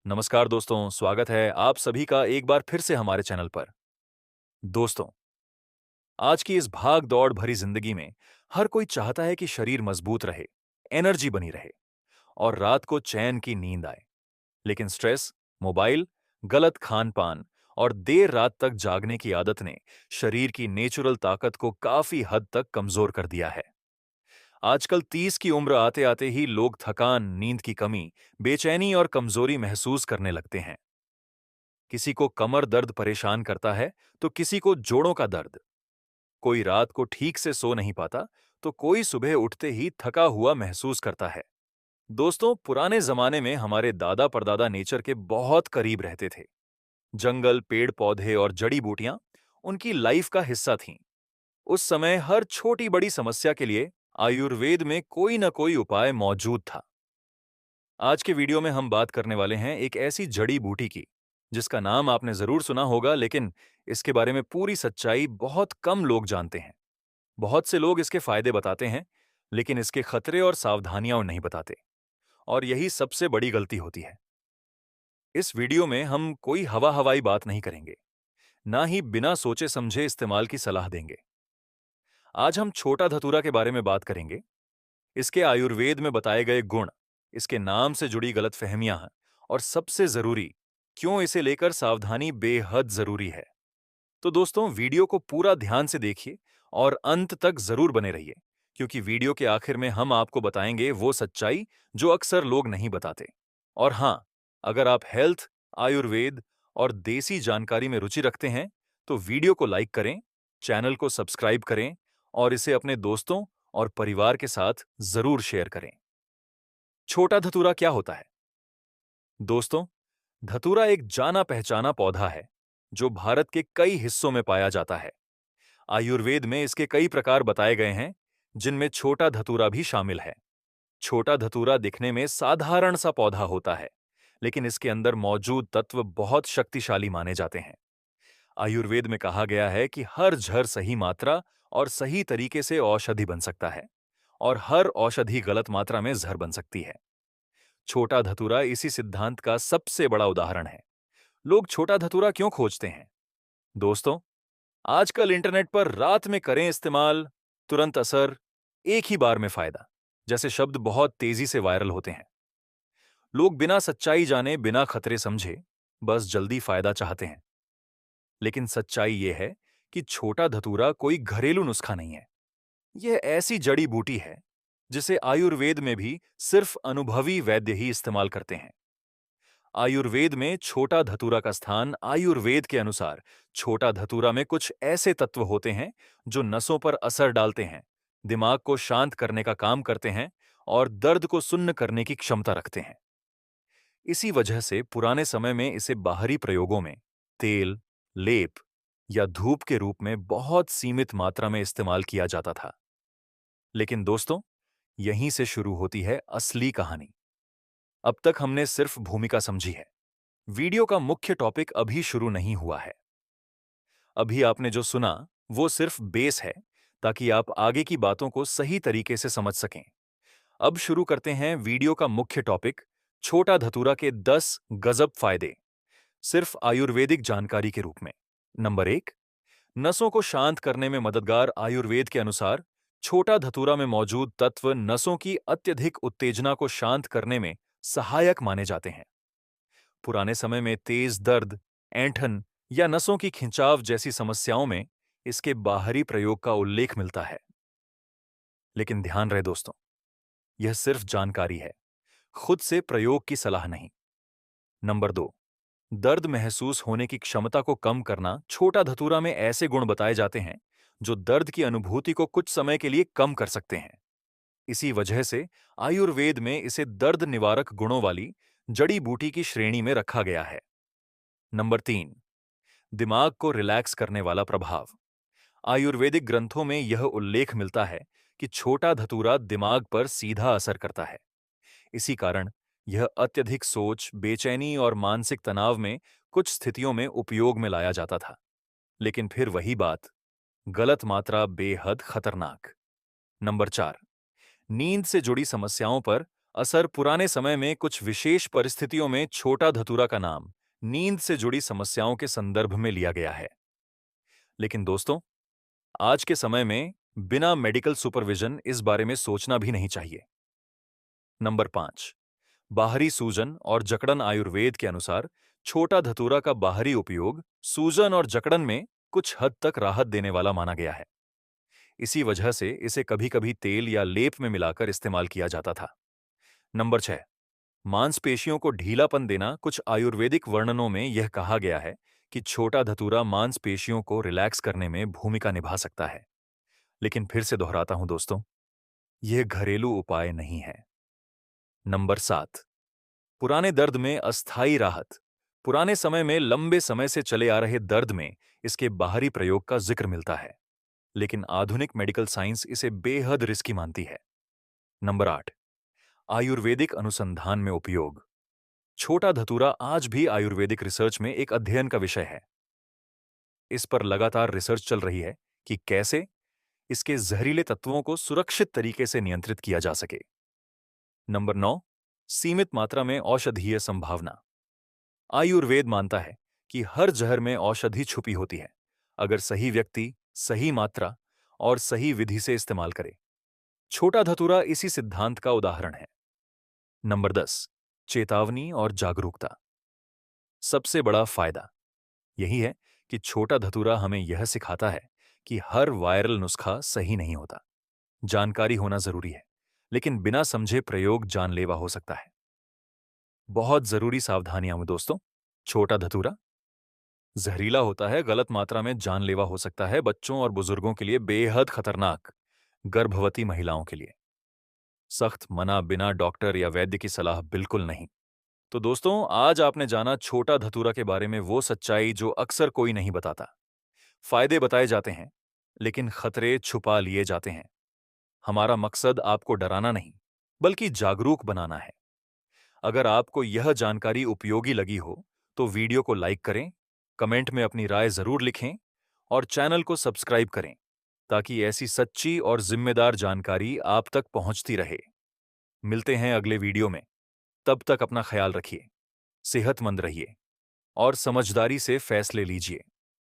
नमस्कार दोस्तों, स्वागत है आप सभी का एक बार फिर से हमारे चैनल पर। दोस्तों, आज की इस भाग-दौड़ भरी जिंदगी में हर कोई चाहता है कि शरीर मजबूत रहे, एनर्जी बनी रहे और रात को चैन की नींद आए। लेकिन स्ट्रेस, मोबाइल, गलत खान-पान और देर रात तक जागने की आदत ने शरीर की नेचुरल ताकत को काफी हद तक कमजोर कर दिया है। आजकल 30 की उम्र आते-आते ही लोग थकान, नींद की कमी, बेचैनी और कमजोरी महसूस करने लगते हैं। किसी को कमर दर्द परेशान करता है तो किसी को जोड़ों का दर्द। कोई रात को ठीक से सो नहीं पाता तो कोई सुबह उठते ही थका हुआ महसूस करता है। दोस्तों, पुराने जमाने में हमारे दादा परदादा नेचर के बहुत करीब रहते थे। जंगल, पेड़ पौधे और जड़ी बूटियां उनकी लाइफ का हिस्सा थीं। उस समय हर छोटी बड़ी समस्या के लिए आयुर्वेद में कोई न कोई उपाय मौजूद था। आज के वीडियो में हम बात करने वाले हैं एक ऐसी जड़ी बूटी की जिसका नाम आपने जरूर सुना होगा, लेकिन इसके बारे में पूरी सच्चाई बहुत कम लोग जानते हैं। बहुत से लोग इसके फायदे बताते हैं, लेकिन इसके खतरे और सावधानियां नहीं बताते, और यही सबसे बड़ी गलती होती है। इस वीडियो में हम कोई हवा हवाई बात नहीं करेंगे, ना ही बिना सोचे समझे इस्तेमाल की सलाह देंगे। आज हम छोटा धतूरा के बारे में बात करेंगे, इसके आयुर्वेद में बताए गए गुण, इसके नाम से जुड़ी गलतफहमियां और सबसे जरूरी, क्यों इसे लेकर सावधानी बेहद जरूरी है। तो दोस्तों, वीडियो को पूरा ध्यान से देखिए और अंत तक जरूर बने रहिए, क्योंकि वीडियो के आखिर में हम आपको बताएंगे वो सच्चाई जो अक्सर लोग नहीं बताते। और हाँ, अगर आप हेल्थ, आयुर्वेद और देसी जानकारी में रुचि रखते हैं तो वीडियो को लाइक करें, चैनल को सब्सक्राइब करें और इसे अपने दोस्तों और परिवार के साथ जरूर शेयर करें। छोटा धतूरा क्या होता है? दोस्तों, धतूरा एक जाना पहचाना पौधा है जो भारत के कई हिस्सों में पाया जाता है। आयुर्वेद में इसके कई प्रकार बताए गए हैं, जिनमें छोटा धतूरा भी शामिल है। छोटा धतूरा दिखने में साधारण सा पौधा होता है, लेकिन इसके अंदर मौजूद तत्व बहुत शक्तिशाली माने जाते हैं। आयुर्वेद में कहा गया है कि हर झर सही मात्रा और सही तरीके से औषधि बन सकता है, और हर औषधि गलत मात्रा में जहर बन सकती है। छोटा धतूरा इसी सिद्धांत का सबसे बड़ा उदाहरण है। लोग छोटा धतूरा क्यों खोजते हैं? दोस्तों, आजकल इंटरनेट पर रात में करें इस्तेमाल, तुरंत असर, एक ही बार में फायदा जैसे शब्द बहुत तेजी से वायरल होते हैं। लोग बिना सच्चाई जाने, बिना खतरे समझे बस जल्दी फायदा चाहते हैं। लेकिन सच्चाई यह है कि छोटा धतूरा कोई घरेलू नुस्खा नहीं है। यह ऐसी जड़ी बूटी है जिसे आयुर्वेद में भी सिर्फ अनुभवी वैद्य ही इस्तेमाल करते हैं। आयुर्वेद में छोटा धतूरा का स्थान, आयुर्वेद के अनुसार छोटा धतूरा में कुछ ऐसे तत्व होते हैं जो नसों पर असर डालते हैं, दिमाग को शांत करने का काम करते हैं और दर्द को सुन्न करने की क्षमता रखते हैं। इसी वजह से पुराने समय में इसे बाहरी प्रयोगों में तेल, लेप या धूप के रूप में बहुत सीमित मात्रा में इस्तेमाल किया जाता था। लेकिन दोस्तों, यहीं से शुरू होती है असली कहानी। अब तक हमने सिर्फ भूमिका समझी है। वीडियो का मुख्य टॉपिक अभी शुरू नहीं हुआ है। अभी आपने जो सुना वो सिर्फ बेस है, ताकि आप आगे की बातों को सही तरीके से समझ सकें। अब शुरू करते हैं वीडियो का मुख्य टॉपिक, छोटा धतूरा के 10 गजब फायदे, सिर्फ आयुर्वेदिक जानकारी के रूप में। नंबर 1, नसों को शांत करने में मददगार। आयुर्वेद के अनुसार छोटा धतूरा में मौजूद तत्व नसों की अत्यधिक उत्तेजना को शांत करने में सहायक माने जाते हैं। पुराने समय में तेज दर्द, ऐंठन या नसों की खिंचाव जैसी समस्याओं में इसके बाहरी प्रयोग का उल्लेख मिलता है। लेकिन ध्यान रहे दोस्तों, यह सिर्फ जानकारी है, खुद से प्रयोग की सलाह नहीं। नंबर 2, दर्द महसूस होने की क्षमता को कम करना। छोटा धतूरा में ऐसे गुण बताए जाते हैं जो दर्द की अनुभूति को कुछ समय के लिए कम कर सकते हैं। इसी वजह से आयुर्वेद में इसे दर्द निवारक गुणों वाली जड़ी बूटी की श्रेणी में रखा गया है। नंबर 3, दिमाग को रिलैक्स करने वाला प्रभाव। आयुर्वेदिक ग्रंथों में यह उल्लेख मिलता है कि छोटा धतूरा दिमाग पर सीधा असर करता है। इसी कारण यह अत्यधिक सोच, बेचैनी और मानसिक तनाव में कुछ स्थितियों में उपयोग में लाया जाता था। लेकिन फिर वही बात, गलत मात्रा बेहद खतरनाक। नंबर 4, नींद से जुड़ी समस्याओं पर असर पुराने समय में कुछ विशेष परिस्थितियों में छोटा धतूरा का नाम नींद से जुड़ी समस्याओं के संदर्भ में लिया गया है। लेकिन दोस्तों, आज के समय में बिना मेडिकल सुपरविजन इस बारे में सोचना भी नहीं चाहिए। नंबर 5, बाहरी सूजन और जकड़न। आयुर्वेद के अनुसार छोटा धतूरा का बाहरी उपयोग सूजन और जकड़न में कुछ हद तक राहत देने वाला माना गया है। इसी वजह से इसे कभी-कभी तेल या लेप में मिलाकर इस्तेमाल किया जाता था। नंबर 6, मांसपेशियों को ढीलापन देना। कुछ आयुर्वेदिक वर्णनों में यह कहा गया है कि छोटा धतूरा मांसपेशियों को रिलैक्स करने में भूमिका निभा सकता है। लेकिन फिर से दोहराता हूं दोस्तों, यह घरेलू उपाय नहीं है। नंबर 7, पुराने दर्द में अस्थायी राहत। पुराने समय में लंबे समय से चले आ रहे दर्द में इसके बाहरी प्रयोग का जिक्र मिलता है, लेकिन आधुनिक मेडिकल साइंस इसे बेहद रिस्की मानती है। नंबर 8, आयुर्वेदिक अनुसंधान में उपयोग। छोटा धतूरा आज भी आयुर्वेदिक रिसर्च में एक अध्ययन का विषय है। इस पर लगातार रिसर्च चल रही है कि कैसे इसके जहरीले तत्वों को सुरक्षित तरीके से नियंत्रित किया जा सके। नंबर 9, सीमित मात्रा में औषधीय संभावना। आयुर्वेद मानता है कि हर जहर में औषधि छुपी होती है, अगर सही व्यक्ति सही मात्रा और सही विधि से इस्तेमाल करे। छोटा धतूरा इसी सिद्धांत का उदाहरण है। नंबर 10, चेतावनी और जागरूकता। सबसे बड़ा फायदा यही है कि छोटा धतूरा हमें यह सिखाता है कि हर वायरल नुस्खा सही नहीं होता। जानकारी होना जरूरी है, लेकिन बिना समझे प्रयोग जानलेवा हो सकता है। बहुत जरूरी सावधानियां में दोस्तों, छोटा धतूरा जहरीला होता है, गलत मात्रा में जानलेवा हो सकता है, बच्चों और बुजुर्गों के लिए बेहद खतरनाक, गर्भवती महिलाओं के लिए सख्त मना, बिना डॉक्टर या वैद्य की सलाह बिल्कुल नहीं। तो दोस्तों, आज आपने जाना छोटा धतूरा के बारे में वो सच्चाई जो अक्सर कोई नहीं बताता। फायदे बताए जाते हैं, लेकिन खतरे छुपा लिए जाते हैं। हमारा मकसद आपको डराना नहीं, बल्कि जागरूक बनाना है। अगर आपको यह जानकारी उपयोगी लगी हो, तो वीडियो को लाइक करें, कमेंट में अपनी राय जरूर लिखें और चैनल को सब्सक्राइब करें, ताकि ऐसी सच्ची और जिम्मेदार जानकारी आप तक पहुंचती रहे। मिलते हैं अगले वीडियो में। तब तक अपना ख्याल रखिए, सेहतमंद रहिए और समझदारी से फैसले लीजिए।